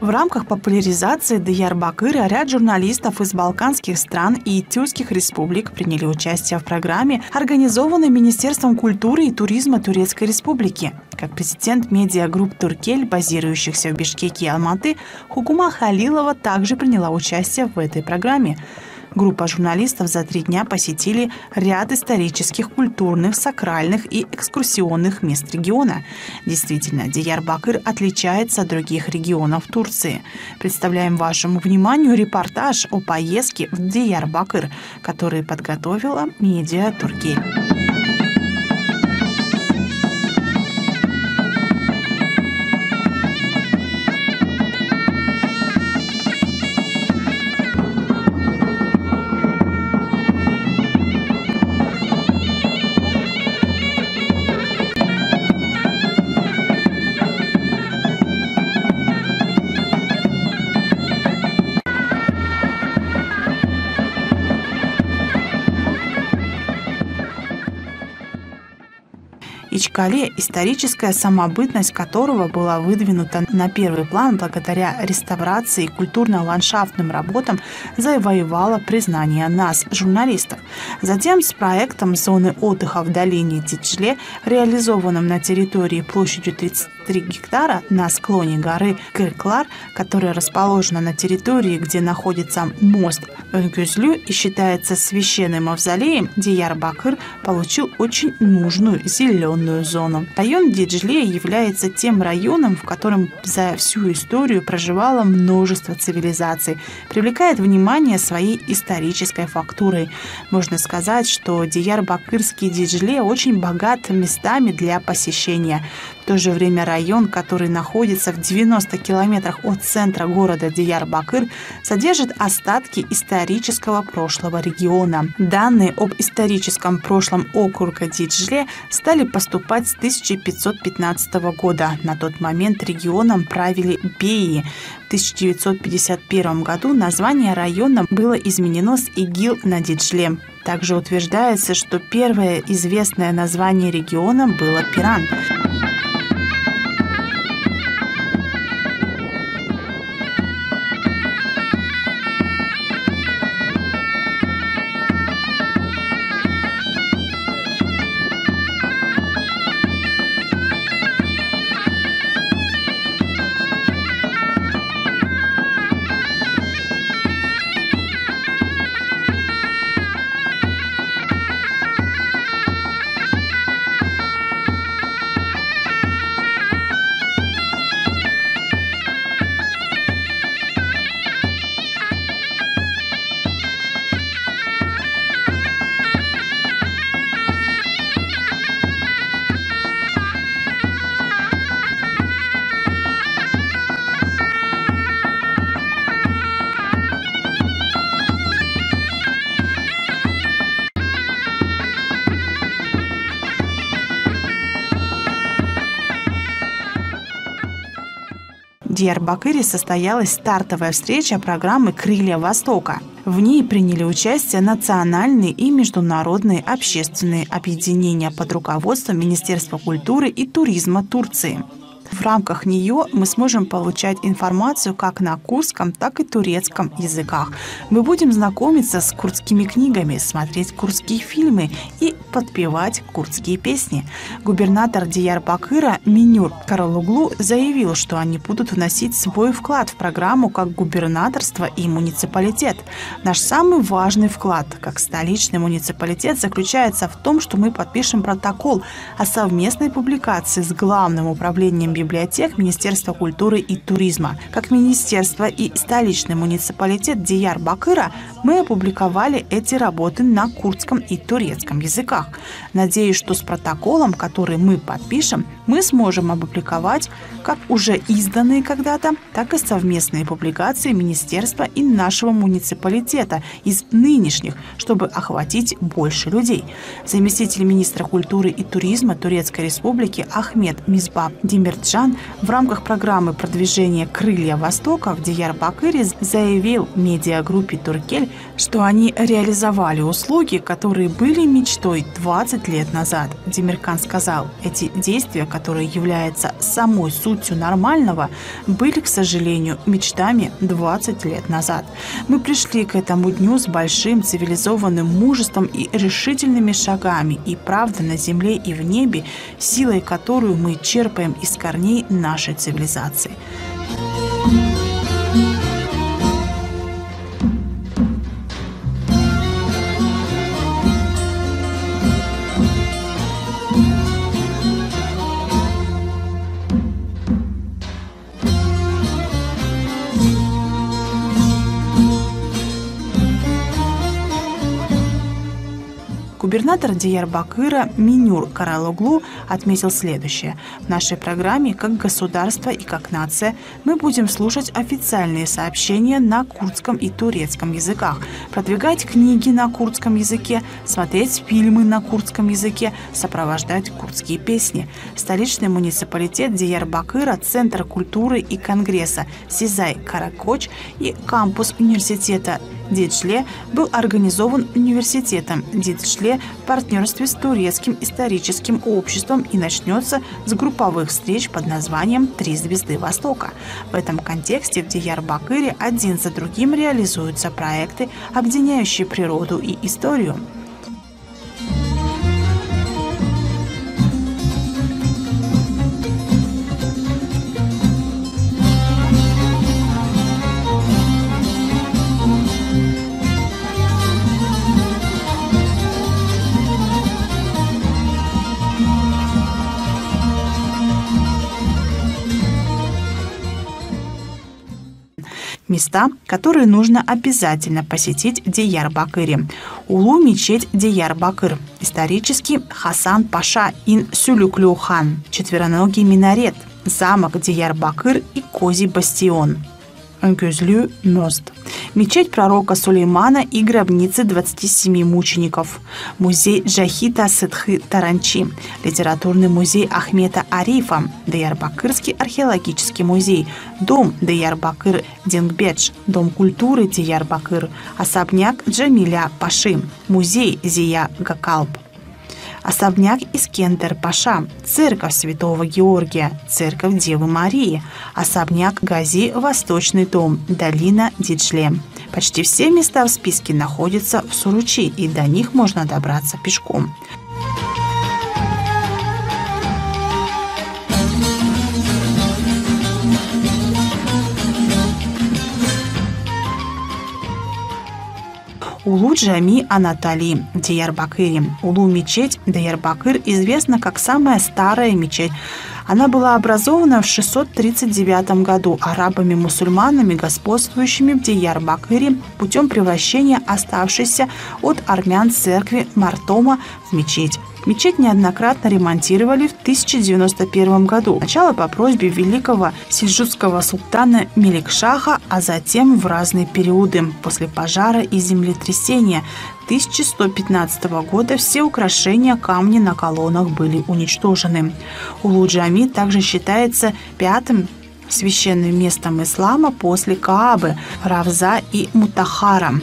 В рамках популяризации Диярбакыра ряд журналистов из балканских стран и тюркских республик приняли участие в программе, организованной Министерством культуры и туризма Турецкой Республики. Как президент медиагрупп «Туркель», базирующихся в Бишкеке и Алматы, Хугума Халилова также приняла участие в этой программе. Группа журналистов за 3 дня посетили ряд исторических, культурных, сакральных и экскурсионных мест региона. Действительно, Диярбакыр отличается от других регионов Турции. Представляем вашему вниманию репортаж о поездке в Диярбакыр, который подготовила медиа «Туркель». Ичкале, историческая самобытность которого была выдвинута на первый план благодаря реставрации и культурно-ландшафтным работам, завоевала признание нас, журналистов. Затем с проектом зоны отдыха в долине Диджле, реализованным на территории площадью 33 гектара на склоне горы Кырклар, которая расположена на территории, где находится мост Öngüzlü и считается священным мавзолеем, Диярбакыр получил очень нужную зеленую зону. Район Диджле является тем районом, в котором за всю историю проживало множество цивилизаций, привлекает внимание своей исторической фактурой. Можно сказать, что Диярбакырский Диджле очень богат местами для посещения. В то же время район, который находится в 90 километрах от центра города Диярбакыр, содержит остатки исторического прошлого региона. Данные об историческом прошлом округа Диджле стали поступать с 1515 года. На тот момент регионом правили беи. В 1951 году название района было изменено с Игил на Диджле. Также утверждается, что первое известное название региона было Пиран. В Диярбакыре состоялась стартовая встреча программы «Крылья Востока». В ней приняли участие национальные и международные общественные объединения под руководством Министерства культуры и туризма Турции. В рамках нее мы сможем получать информацию как на курдском, так и турецком языках. Мы будем знакомиться с курдскими книгами, смотреть курдские фильмы и подпевать курдские песни. Губернатор Диярбакыра Минюр Каралоглу заявил, что они будут вносить свой вклад в программу как губернаторство и муниципалитет. Наш самый важный вклад как столичный муниципалитет заключается в том, что мы подпишем протокол о совместной публикации с Главным управлением библиотек Министерства культуры и туризма. Как министерство и столичный муниципалитет Диярбакыра мы опубликовали эти работы на курдском и турецком языках. Надеюсь, что с протоколом, который мы подпишем, мы сможем опубликовать как уже изданные когда-то, так и совместные публикации министерства и нашего муниципалитета из нынешних, чтобы охватить больше людей. Заместитель министра культуры и туризма Турецкой Республики Ахмед Мизбаб Демирджан в рамках программы продвижения «Крылья Востока» в Диярбакыре заявил медиагруппе «Туркель», что они реализовали услуги, которые были мечтой 20 лет назад. Демиркан сказал, эти действия, которые являются самой сутью нормального, были, к сожалению, мечтами 20 лет назад. Мы пришли к этому дню с большим цивилизованным мужеством и решительными шагами, и правда на земле и в небе, силой которую мы черпаем из корней нашей цивилизации. Губернатор Диярбакыра Минюр Каралоглу отметил следующее. В нашей программе как государство и как нация мы будем слушать официальные сообщения на курдском и турецком языках, продвигать книги на курдском языке, смотреть фильмы на курдском языке, сопровождать курдские песни. Столичный муниципалитет Диярбакыра, Центр культуры и конгресса Сизай Каракоч и кампус университета Диджле был организован университетом Диджле в партнерстве с Турецким историческим обществом и начнется с групповых встреч под названием «Три звезды Востока». В этом контексте в Диярбакыре один за другим реализуются проекты, объединяющие природу и историю. Места, которые нужно обязательно посетить в Диярбакыре. Улу мечеть Диярбакыр, исторический Хасан Паша ин Сюлюклюхан, четвероногий минарет, замок Диярбакыр и Козий бастион. Гюзлю мост. Мечеть пророка Сулеймана и гробницы 27 мучеников. Музей Джахита Сыдхы Таранчи. Литературный музей Ахмета Арифа. Диярбакырский археологический музей. Дом Диярбакыр Дингбедж. Дом культуры Диярбакыр. Особняк Джамиля Паши. Музей Зия Гакалб. Особняк Искендер Паша, церковь Святого Георгия, церковь Девы Марии, особняк Гази Восточный дом, долина Диджле. Почти все места в списке находятся в Суручи, и до них можно добраться пешком. Улу Джами Анатали в Диярбакыре. Улу мечеть Диярбакыр известна как самая старая мечеть. Она была образована в 639 году арабами-мусульманами, господствующими в Диярбакыре, путем превращения оставшейся от армян церкви Мартома в мечеть. Мечеть неоднократно ремонтировали в 1091 году. Сначала по просьбе великого сельджукского султана Меликшаха, а затем в разные периоды. После пожара и землетрясения 1115 года все украшения камни на колоннах были уничтожены. Улу-Джами также считается пятым священным местом ислама после Каабы, Равза и Мутахара.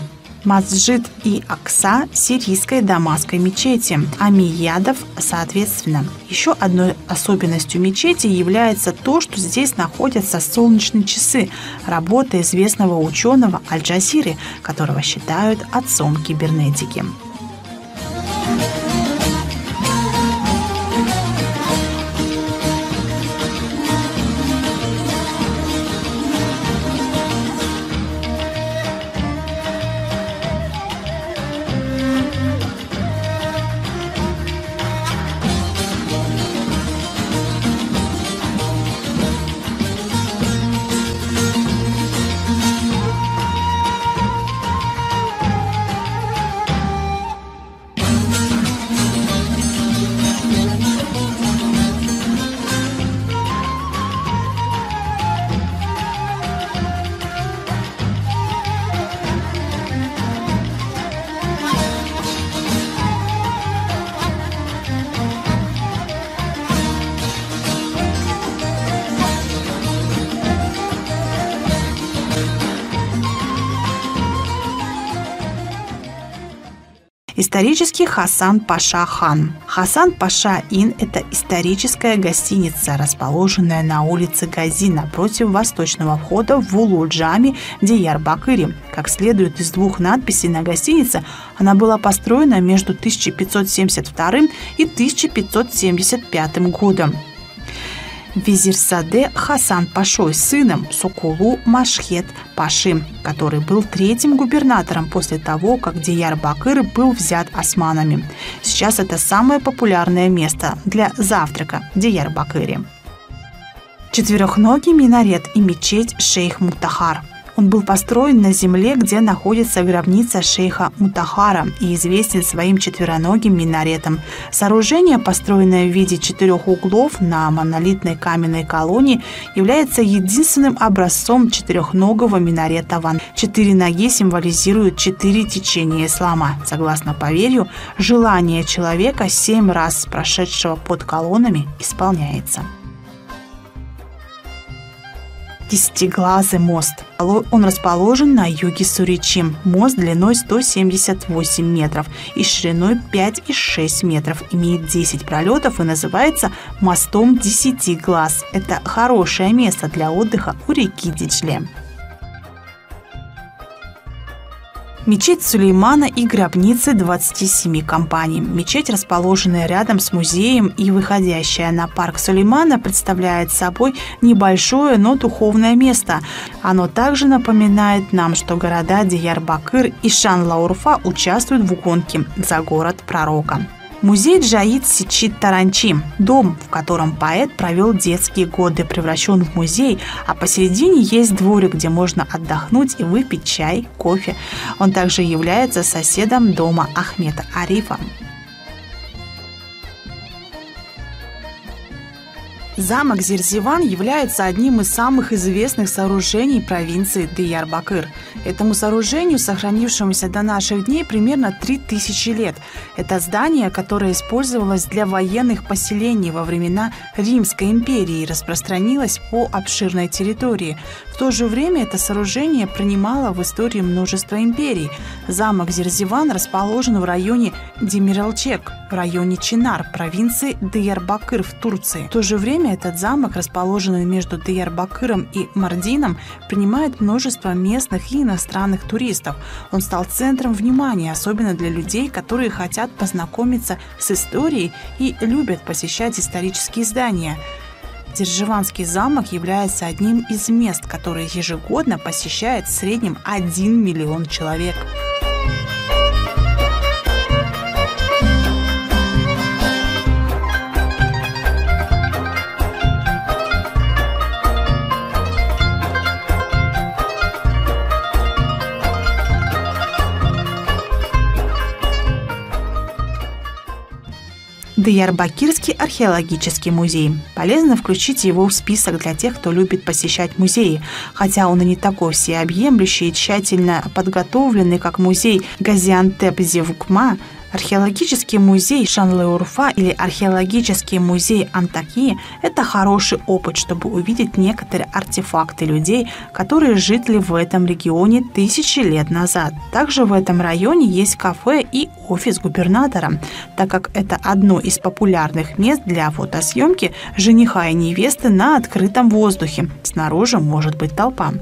Масджид и Акса сирийской дамасской мечети, Амиядов соответственно. Еще одной особенностью мечети является то, что здесь находятся солнечные часы, работа известного ученого Аль-Джазири, которого считают отцом кибернетики. Исторический Хасан Паша хан. Хасан Паша Ин – это историческая гостиница, расположенная на улице Гази напротив восточного входа в Улу-Джами Диярбакыре. Как следует из двух надписей на гостинице, она была построена между 1572 и 1575 годом. Визирсаде Хасан Пашой сыном Сукулу Машхет Паши, который был третьим губернатором после того, как Диярбакыр был взят османами. Сейчас это самое популярное место для завтрака в Диярбакыре. Четырехногий минарет и мечеть Шейх Мутахар. Он был построен на земле, где находится гробница шейха Мутахара и известен своим четвероногим минаретом. Сооружение, построенное в виде 4 углов на монолитной каменной колонне, является единственным образцом четырехногого минарета ван. 4 ноги символизируют 4 течения ислама. Согласно поверью, желание человека 7 раз прошедшего под колоннами исполняется. Десятиглазый мост. Он расположен на юге Суричи. Мост длиной 178 метров и шириной 5,6 метров. Имеет 10 пролетов и называется мостом 10 глаз. Это хорошее место для отдыха у реки Диджле. Мечеть Сулеймана и гробницы 27 компаний. Мечеть, расположенная рядом с музеем и выходящая на парк Сулеймана, представляет собой небольшое, но духовное место. Оно также напоминает нам, что города Диярбакыр и Шанлаурфа участвуют в гонке за город пророка. Музей Джаид Сичит Таранчи – дом, в котором поэт провел детские годы, превращен в музей, а посередине есть дворик, где можно отдохнуть и выпить чай, кофе. Он также является соседом дома Ахмета Арифа. Замок Зирзиван является одним из самых известных сооружений провинции Диярбакыр. Этому сооружению, сохранившемуся до наших дней, примерно 3000 лет. Это здание, которое использовалось для военных поселений во времена Римской империи и распространилось по обширной территории. В то же время это сооружение принимало в истории множество империй. Замок Зирзиван расположен в районе Демирелчек, в районе Чинар, провинции Диярбакыр в Турции. В то же время этот замок, расположенный между Диярбакыром и Мардином, принимает множество местных и иностранных туристов. Он стал центром внимания, особенно для людей, которые хотят познакомиться с историей и любят посещать исторические здания. Зирзиванский замок является одним из мест, которые ежегодно посещает в среднем 1 миллион человек. Диярбакирский археологический музей. Полезно включить его в список для тех, кто любит посещать музеи. Хотя он и не такой всеобъемлющий и тщательно подготовленный, как музей Газиантеп-Зевукма, Археологический музей Шанлы-Урфа или археологический музей Антакии – это хороший опыт, чтобы увидеть некоторые артефакты людей, которые жили в этом регионе тысячи лет назад. Также в этом районе есть кафе и офис губернатора, так как это одно из популярных мест для фотосъемки жениха и невесты на открытом воздухе. Снаружи может быть толпа.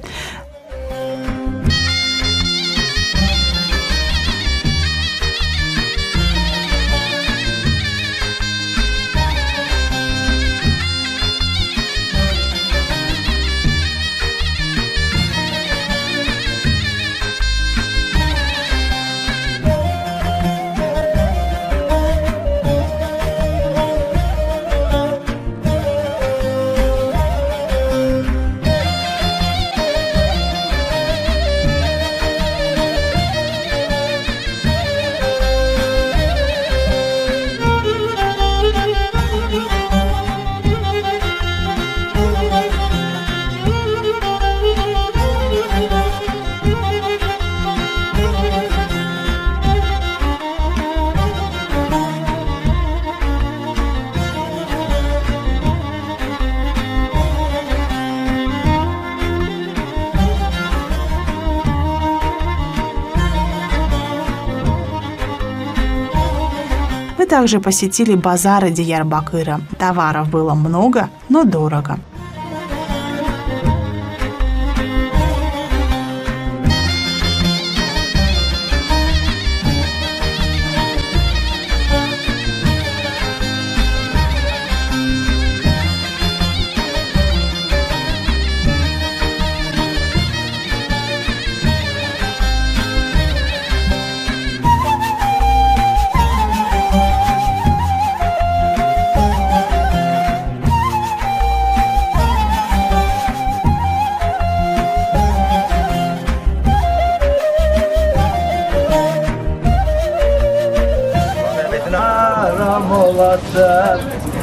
Мы также посетили базары Диярбакыра. Товаров было много, но дорого.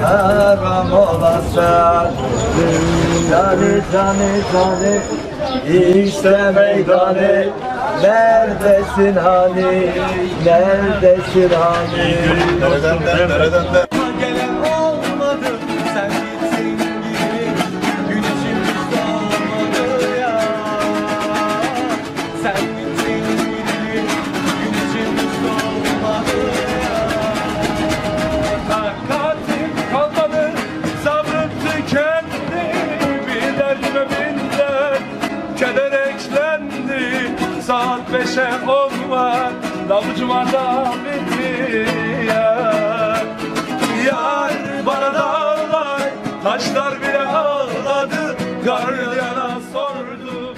Haram olasın, cani cani cani, işte meydanı, neredesin hani, neredesin hani? Nereden? Gelen olmadı, sen gitsin gibi, güneşimiz doğmadı ya. Sen gitsin gibi, güneşimiz doğmadı ya. Takatim kalmadı, sabrım tükendi, bir derdime bin dert, keder eklendi. Saat 5'e 10 var, davulcuma da bitti yar. Yar bana dağlar, taşlar bile ağladı, gardiyana sordu.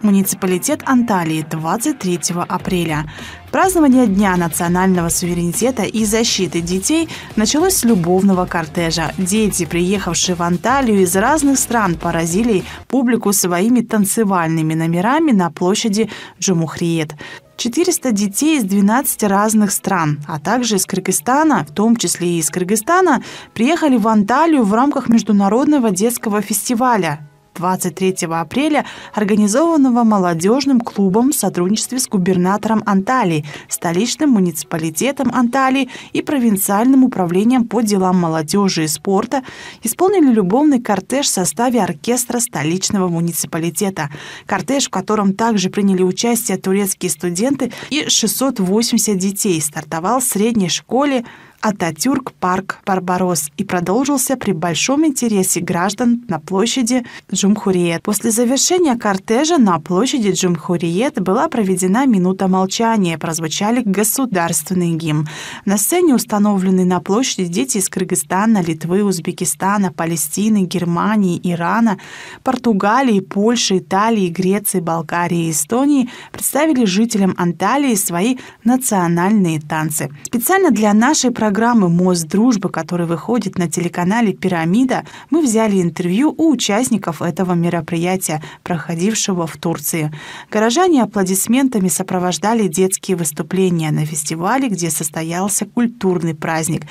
муниципалитет Анталии 23 апреля. Празднование Дня национального суверенитета и защиты детей началось с любовного кортежа. Дети, приехавшие в Анталию из разных стран, поразили публику своими танцевальными номерами на площади Джумхуриет. 400 детей из 12 разных стран, а также из Кыргызстана, в том числе и из Кыргызстана, приехали в Анталию в рамках Международного детского фестиваля 23 апреля, организованного молодежным клубом в сотрудничестве с губернатором Анталии, столичным муниципалитетом Анталии и провинциальным управлением по делам молодежи и спорта, исполнили любовный кортеж в составе оркестра столичного муниципалитета. Кортеж, в котором также приняли участие турецкие студенты и 680 детей, стартовал в средней школе Ататюрк парк Барбарос и продолжился при большом интересе граждан на площади Джумхуриет. После завершения кортежа на площади Джумхуриет была проведена минута молчания, прозвучали государственный гимн. На сцене установлены на площади дети из Кыргызстана, Литвы, Узбекистана, Палестины, Германии, Ирана, Португалии, Польши, Италии, Греции, Болгарии и Эстонии представили жителям Анталии свои национальные танцы. Специально для нашей программы «Мост дружбы», который выходит на телеканале «Пирамида», мы взяли интервью у участников этого мероприятия, проходившего в Турции. Горожане аплодисментами сопровождали детские выступления на фестивале, где состоялся культурный праздник.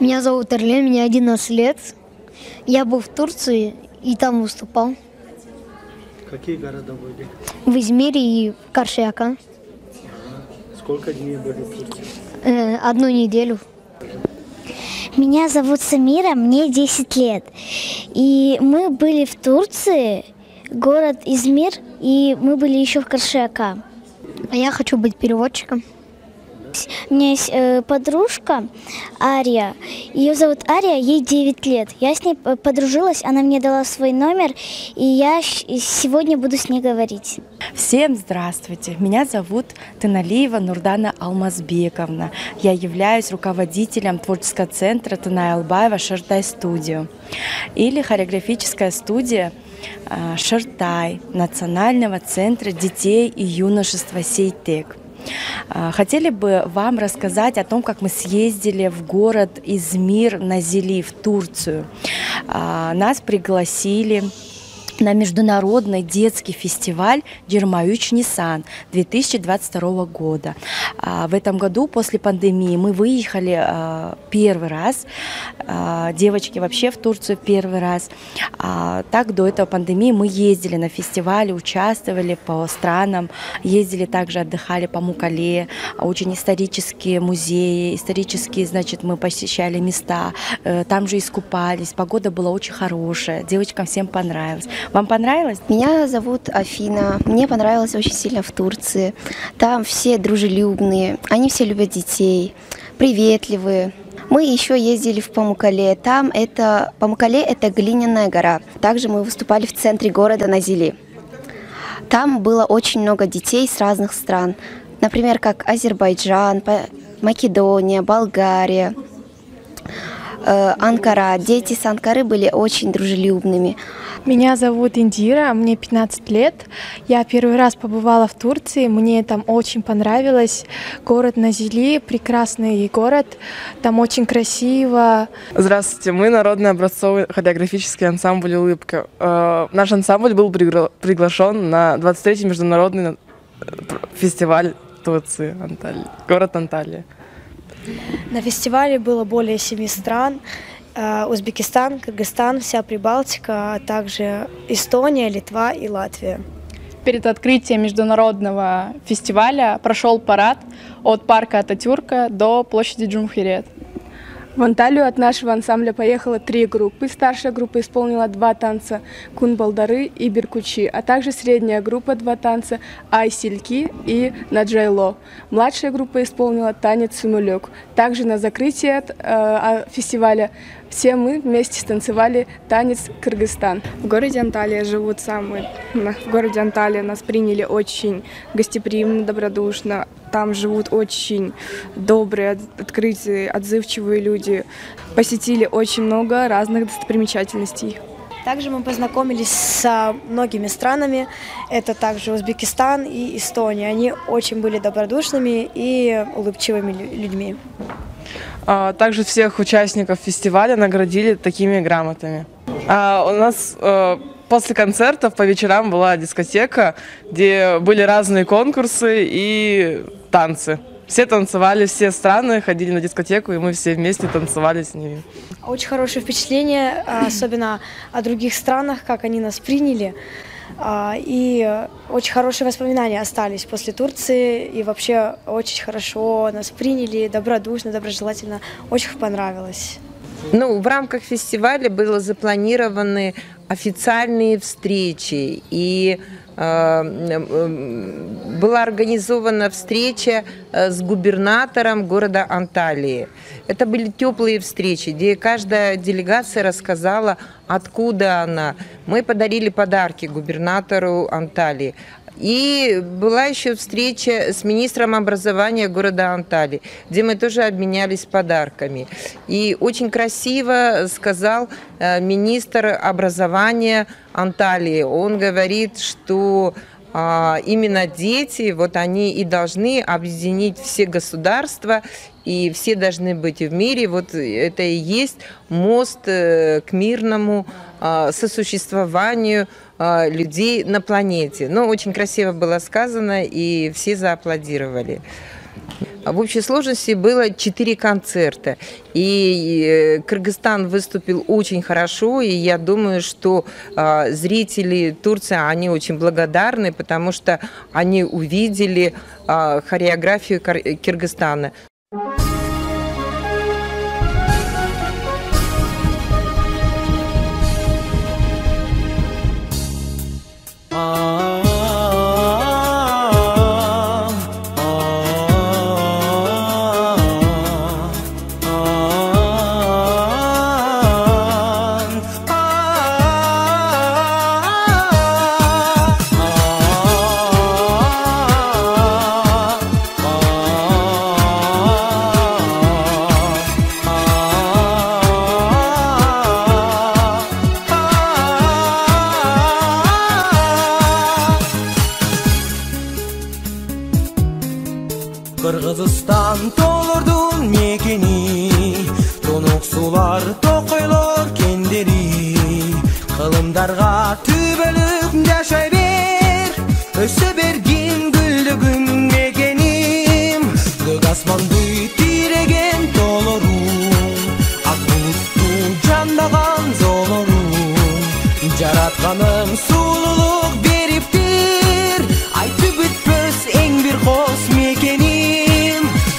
Меня зовут Эрлен, мне 11 лет. Я был в Турции и там выступал. Какие города были? В Измире и в Каршияка. Сколько дней были в Турции? 1 неделю. Меня зовут Самира, мне 10 лет. И мы были в Турции, город Измир, и мы были еще в Каршияка. А я хочу быть переводчиком. У меня есть подружка Ария. Ее зовут Ария, ей 9 лет. Я с ней подружилась, она мне дала свой номер, и я сегодня буду с ней говорить. Всем здравствуйте! Меня зовут Таналиева Нурдана Алмазбековна. Я являюсь руководителем творческого центра Танай Албаева Шартай студио или хореографическая студия Шартай Национального центра детей и юношества Сейтек. Хотели бы вам рассказать о том, как мы съездили в город Измир на Зили, в Турцию. Нас пригласили на международный детский фестиваль «Джирмаюч Нисан» 2022 года. В этом году, после пандемии, мы выехали первый раз. Девочки вообще в Турцию первый раз. Так, до этого пандемии мы ездили на фестивале, участвовали по странам, ездили также, отдыхали по Мукале, очень исторические музеи, исторические, значит, мы посещали места, там же искупались, погода была очень хорошая, девочкам всем понравилось. Вам понравилось? Меня зовут Афина. Мне понравилось очень сильно в Турции. Там все дружелюбные, они все любят детей, приветливые. Мы еще ездили в Памукале. Памукале – это глиняная гора. Также мы выступали в центре города на Зили. Там было очень много детей с разных стран. Например, как Азербайджан, Македония, Болгария, Анкара. Дети с Анкары были очень дружелюбными. Меня зовут Индира, мне 15 лет. Я первый раз побывала в Турции, мне там очень понравилось. Город Назили, прекрасный город, там очень красиво. Здравствуйте, мы народный образцовый хореографический ансамбль «Улыбка». Наш ансамбль был приглашен на 23-й международный фестиваль Турции, город Анталия. На фестивале было более 7 стран. Узбекистан, Кыргызстан, вся Прибалтика, а также Эстония, Литва и Латвия. Перед открытием международного фестиваля прошел парад от парка Ататюрка до площади Джумхуриет. В Анталию от нашего ансамбля поехало 3 группы. Старшая группа исполнила 2 танца «Кун-балдары» и «Беркучи», а также средняя группа 2 танца «Айсельки» и «Наджайло». Младшая группа исполнила танец «Сумулек». Также на закрытие фестиваля все мы вместе станцевали танец «Кыргызстан». В городе Анталия живут самые. В городе Анталия нас приняли очень гостеприимно, добродушно. Там живут очень добрые, открытые, отзывчивые люди. Посетили очень много разных достопримечательностей. Также мы познакомились с многими странами. Это также Узбекистан и Эстония. Они очень были добродушными и улыбчивыми людьми. Также всех участников фестиваля наградили такими грамотами. У нас после концертов по вечерам была дискотека, где были разные конкурсы и танцы. Все танцевали, все страны ходили на дискотеку, и мы все вместе танцевали с ними. Очень хорошее впечатление, особенно о других странах, как они нас приняли. И очень хорошие воспоминания остались после Турции. И вообще очень хорошо нас приняли, добродушно, доброжелательно. Очень понравилось. В рамках фестиваля были запланированы официальные встречи. И была организована встреча с губернатором города Анталии. Это были теплые встречи, где каждая делегация рассказала, откуда она. Мы подарили подарки губернатору Анталии. И была еще встреча с министром образования города Анталии, где мы тоже обменялись подарками. И очень красиво сказал министр образования Анталии. Он говорит, что именно дети, они и должны объединить все государства, и все должны быть в мире. Это и есть мост к мирному сосуществованию людей на планете. Очень красиво было сказано, и все зааплодировали. В общей сложности было 4 концерта, и Кыргызстан выступил очень хорошо, и я думаю, что зрители Турции, они очень благодарны, потому что они увидели хореографию Кыргызстана. Kırgızistan dolurdun mekeni, tonuq sular toqoylor kenderi. Kılımdarga tübelip yaşay ber, öse bergin güldügün mekenim. Gök asmandı tiregen dolorum, ak buluttu candagan zolorum. Jaratkanım sululuk beriptir, aytып bitpes eng bir kos mekenim.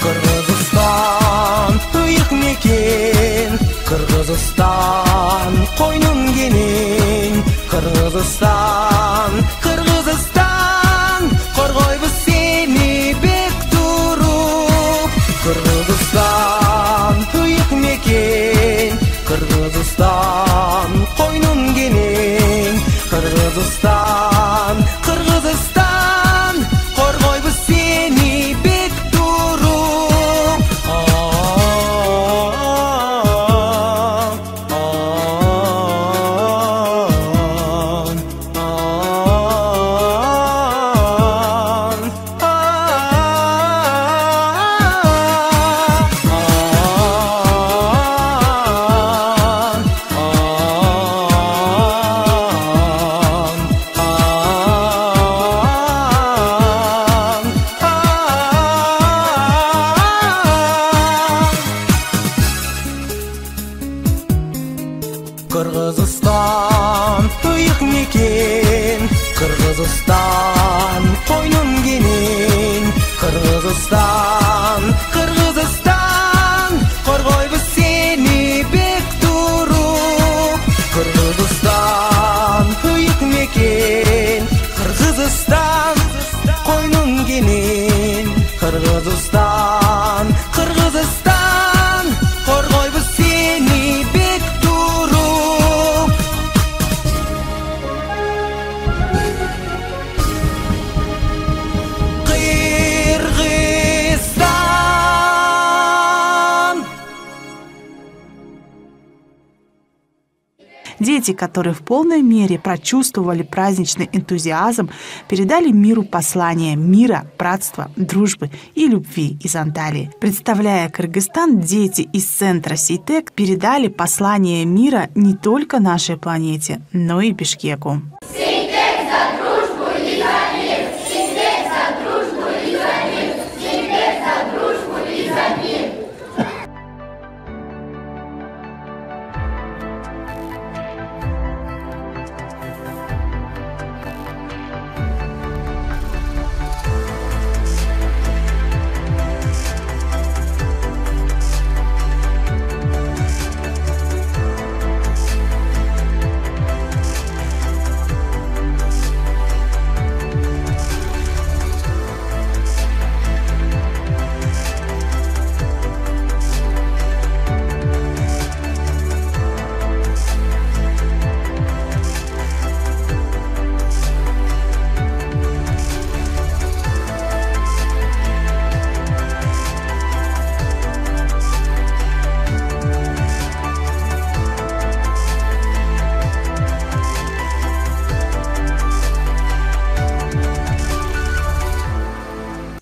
Kırgızistan ıyık meken, Kırgızistan koynun genin. Kırgızistan, Kırgızistan, korgoybuz seni bek turup. Kırgızistan ıyık meken, Kırgızistan koynun genin. Kırgızistan, Kırgızistan, korgoybuz seni bek turup. Kırgızistan ıyık meken, Kırgızistan koynun genin. Kırgızistan, Kırgızistan, korgoybuz seni Дети, которые в полной мере прочувствовали праздничный энтузиазм, передали миру послание мира, братства, дружбы и любви из Анталии. Представляя Кыргызстан, дети из центра Сейтек передали послание мира не только нашей планете, но и Бишкеку.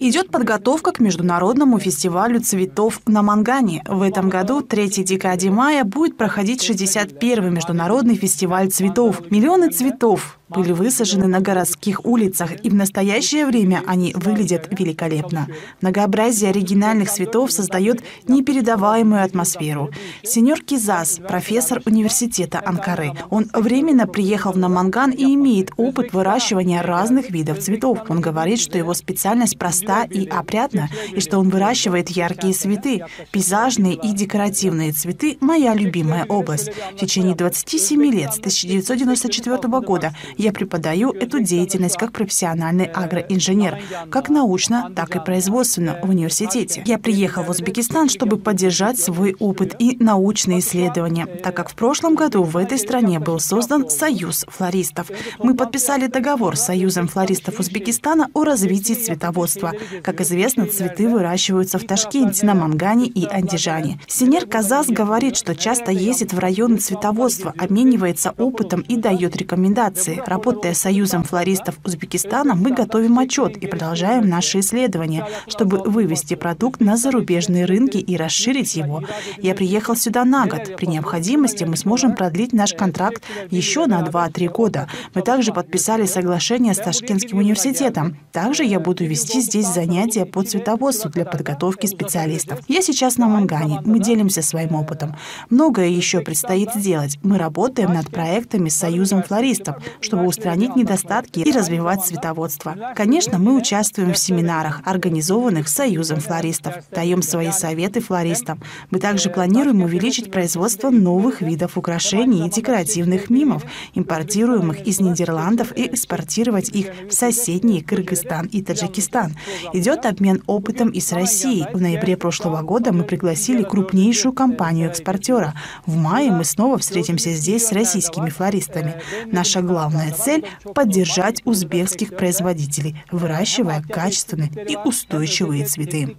Идет подготовка к международному фестивалю цветов на Мангане. В этом году, 3 декаде мая, будет проходить 61-й международный фестиваль цветов. Миллионы цветов были высажены на городских улицах, и в настоящее время они выглядят великолепно. Многообразие оригинальных цветов создает непередаваемую атмосферу. Сеньор Кизас, профессор университета Анкары. Он временно приехал в Наманган и имеет опыт выращивания разных видов цветов. Он говорит, что его специальность проста и опрятна, и что он выращивает яркие цветы. Пейзажные и декоративные цветы – моя любимая область. В течение 27 лет, с 1994 года, я преподаю эту деятельность как профессиональный агроинженер, как научно, так и производственно в университете. Я приехал в Узбекистан, чтобы поддержать свой опыт и научные исследования, так как в прошлом году в этой стране был создан Союз флористов. Мы подписали договор с Союзом флористов Узбекистана о развитии цветоводства. Как известно, цветы выращиваются в Ташкенте, на Мангане и Андижане. Сеньор Казас говорит, что часто ездит в районы цветоводства, обменивается опытом и дает рекомендации. Работая с Союзом флористов Узбекистана, мы готовим отчет и продолжаем наши исследования, чтобы вывести продукт на зарубежные рынки и расширить его. Я приехал сюда на год. При необходимости мы сможем продлить наш контракт еще на 2-3 года. Мы также подписали соглашение с Ташкентским университетом. Также я буду вести здесь занятия по цветоводству для подготовки специалистов. Я сейчас на Мангане. Мы делимся своим опытом. Многое еще предстоит сделать. Мы работаем над проектами с Союзом флористов, чтобы устранить недостатки и развивать цветоводство. Конечно, мы участвуем в семинарах, организованных Союзом флористов, даем свои советы флористам. Мы также планируем увеличить производство новых видов украшений и декоративных мимов, импортируемых из Нидерландов, и экспортировать их в соседние Кыргызстан и Таджикистан. Идет обмен опытом и с Россией. В ноябре прошлого года мы пригласили крупнейшую компанию-экспортера. В мае мы снова встретимся здесь с российскими флористами. Наша главная цель – поддержать узбекских производителей, выращивая качественные и устойчивые цветы.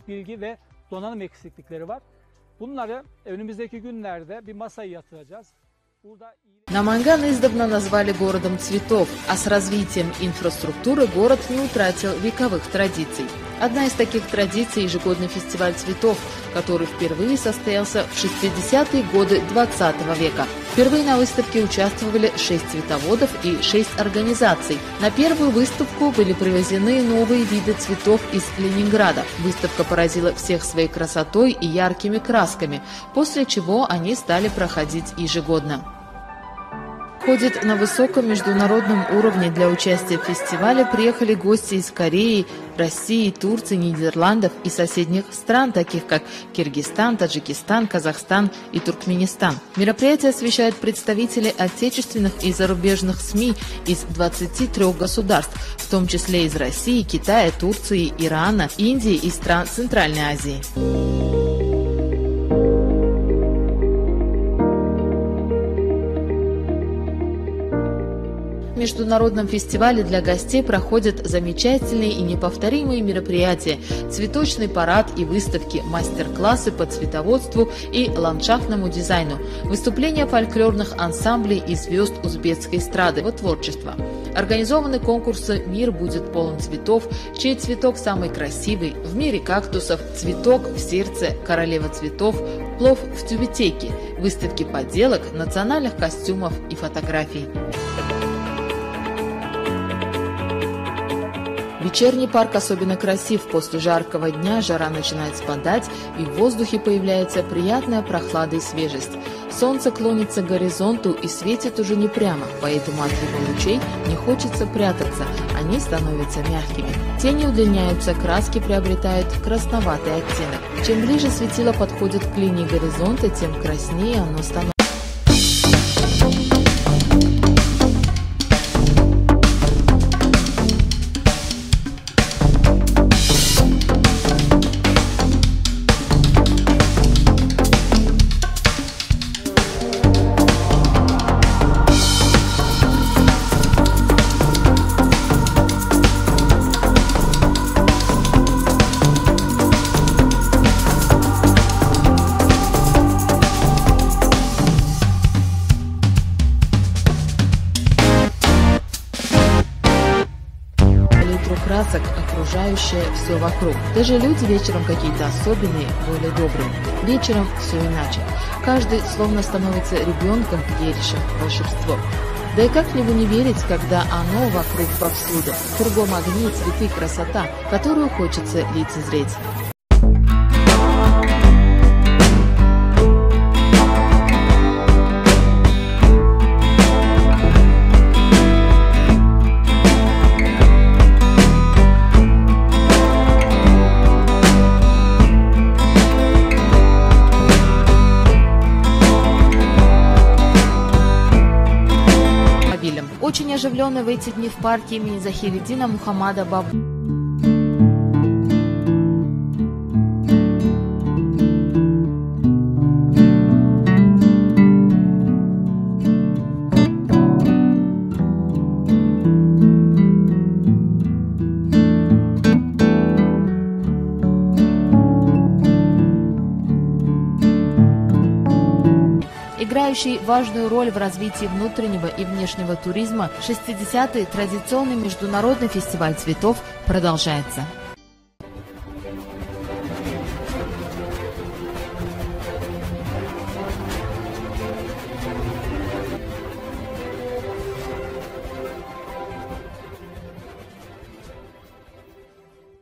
Наманган издавна назвали городом цветов, а с развитием инфраструктуры город не утратил вековых традиций. Одна из таких традиций – ежегодный фестиваль цветов, который впервые состоялся в 60-е годы 20 века. Впервые на выставке участвовали 6 цветоводов и 6 организаций. На первую выставку были привезены новые виды цветов из Ленинграда. Выставка поразила всех своей красотой и яркими красками, после чего они стали проходить ежегодно. Ходит на высоком международном уровне. Для участия в фестивале приехали гости из Кореи, России, Турции, Нидерландов и соседних стран, таких как Киргизстан, Таджикистан, Казахстан и Туркменистан. Мероприятие освещают представители отечественных и зарубежных СМИ из 23 государств, в том числе из России, Китая, Турции, Ирана, Индии и стран Центральной Азии. международном фестивале для гостей проходят замечательные и неповторимые мероприятия, цветочный парад и выставки, мастер-классы по цветоводству и ландшафтному дизайну, выступления фольклорных ансамблей и звезд узбекской эстрады, творчества. Организованы конкурсы «Мир будет полон цветов», «Чей цветок самый красивый», «В мире кактусов», «Цветок в сердце», «Королева цветов», «Плов в тюбетейке», выставки поделок, национальных костюмов и фотографий. Вечерний парк особенно красив. После жаркого дня жара начинает спадать, и в воздухе появляется приятная прохлада и свежесть. Солнце клонится к горизонту и светит уже не прямо, поэтому от его лучей не хочется прятаться, они становятся мягкими. Тени удлиняются, краски приобретают красноватый оттенок. Чем ближе светило подходит к линии горизонта, тем краснее оно становится. Красок, окружающее все вокруг. Даже люди вечером какие-то особенные, более добрые. Вечером все иначе. Каждый словно становится ребенком, верящим в волшебство. Да и как в него не верить, когда оно вокруг повсюду. Кругом огни, цветы, красота, которую хочется лицезреть. Очень оживленный в эти дни в парке имени Захириддина Мухаммада Бабы. Играющий важную роль в развитии внутреннего и внешнего туризма, 60-й традиционный международный фестиваль цветов продолжается.